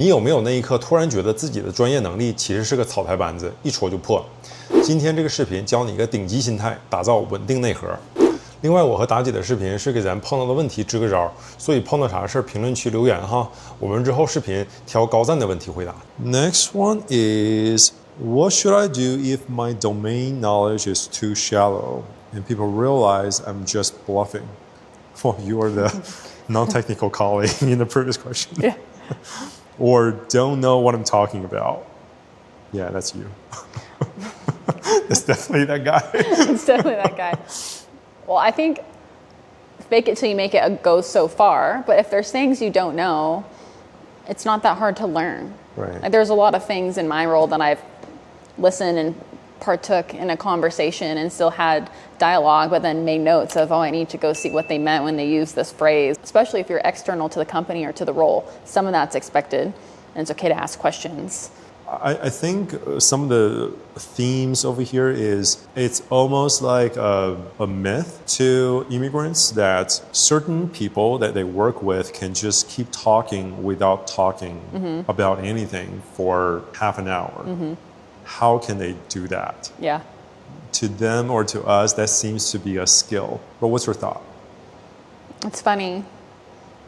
你有没有那一刻突然觉得自己的专业能力其实是个草台班子，一戳就破了？今天这个视频教你一个顶级心态，打造稳定内核。另外，我和妲己的视频是给咱碰到的问题支个招，所以碰到啥事儿评论区留言哈，我们之后视频挑高赞的问题回答。Next one is, what should I do if my domain knowledge is too shallow and people realize I'm just bluffing? Well, you are the non-technical colleague in the previous question. Yeah. Or don't know what I'm talking about. Yeah, that's you. It's definitely that guy. It's definitely that guy. Well, I think fake it till you make it goes so far, but if there's things you don't know, it's not that hard to learn. Right. Like, there's a lot of things in my role that I've listened and partook in a conversation and still had dialogue, but then made notes of, I need to go see what they meant when they used this phrase. Especially if you're external to the company or to the role, some of that's expected, and it's okay to ask questions. I think some of the themes over here is it's almost like a myth to immigrants that certain people that they work with can just keep talking without talking about anything for half an hour. How can they do that? Yeah. To them or to us, that seems to be a skill. But what's your thought? It's funny.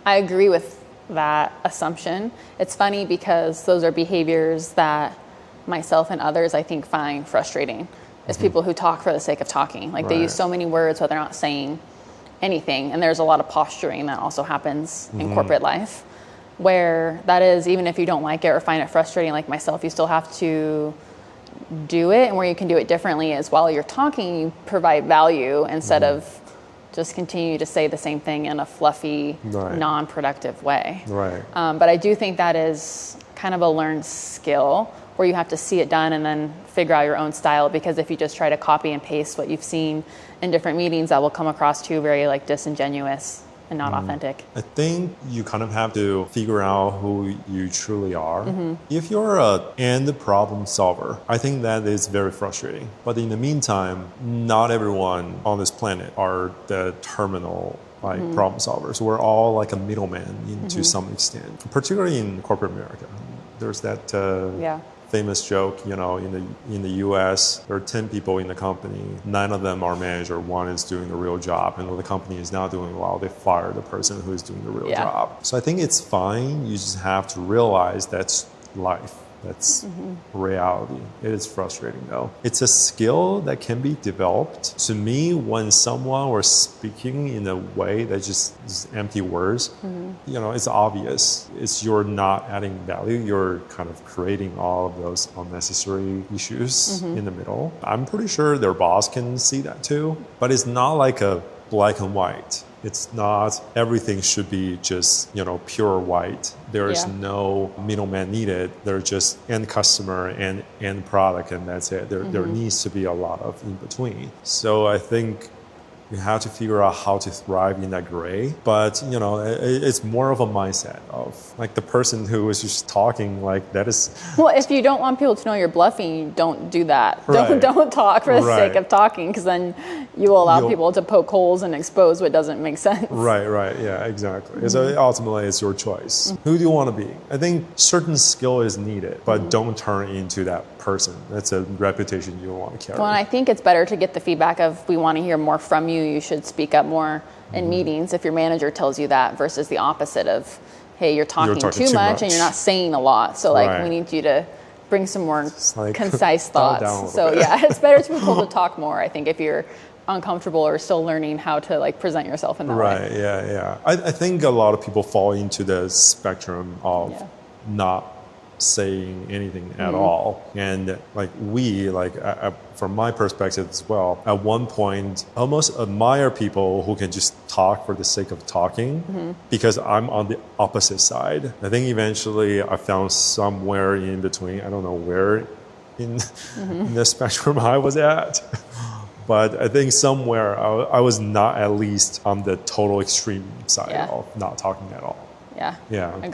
I agree with that assumption. It's funny because those are behaviors that myself and others, I think, find frustrating. It's people who talk for the sake of talking. Like, they use so many words, but they're not saying anything. And there's a lot of posturing that also happens in corporate life, where that is, even if you don't like it or find it frustrating, like myself, you still have to do it. And where you can do it differently is while you're talking, you provide value instead of just continue to say the same thing in a fluffy, non-productive way. Right. But I do think that is kind of a learned skill where you have to see it done and then figure out your own style, because if you just try to copy and paste what you've seen in different meetings, that will come across to you very like disingenuous and not authentic. I think you kind of have to figure out who you truly are. If you're an end problem solver, I think that is very frustrating. But in the meantime, not everyone on this planet are the terminal problem solvers. We're all like a middleman to some extent, particularly in corporate America. There's that famous joke, you know, in the US, there are 10 people in the company, 9 of them are manager, 1 is doing the real job, and when the company is not doing well, they fire the person who is doing the real job. So I think it's fine. You just have to realize that's life. That's reality. It is frustrating though. It's a skill that can be developed. To me, when someone was speaking in a way that just is empty words, you know, it's obvious. It's you're not adding value. You're kind of creating all of those unnecessary issues in the middle. I'm pretty sure their boss can see that too, but it's not like a black and white. It's not everything should be just, you know, pure white. There is no middleman needed. There's just end customer and end product, and that's it. There needs to be a lot of in between. So I think you have to figure out how to thrive in that gray. But, you know, it's more of a mindset of like the person who is just talking like that is... Well, if you don't want people to know you're bluffing, don't do that. Don't talk for the sake of talking, because then you will allow people to poke holes and expose what doesn't make sense. Right, yeah, exactly. So ultimately, it's your choice. Who do you want to be? I think certain skill is needed, but don't turn into that person. That's a reputation you don't want to carry. Well, and I think it's better to get the feedback of, we want to hear more from you. You should speak up more in meetings if your manager tells you that, versus the opposite of, hey, you're talking too much and you're not saying a lot. So like we need you to bring some more concise thoughts. So it's better to be told to talk more, I think, if you're uncomfortable or still learning how to like present yourself in that way. Yeah. I think a lot of people fall into the spectrum of not saying anything at all, and like from my perspective as well, at one point almost admire people who can just talk for the sake of talking, because I'm on the opposite side. I think eventually I found somewhere in between. I don't know where in the spectrum I was at, but I think somewhere I was not at least on the total extreme side of not talking at all. Yeah. Agree.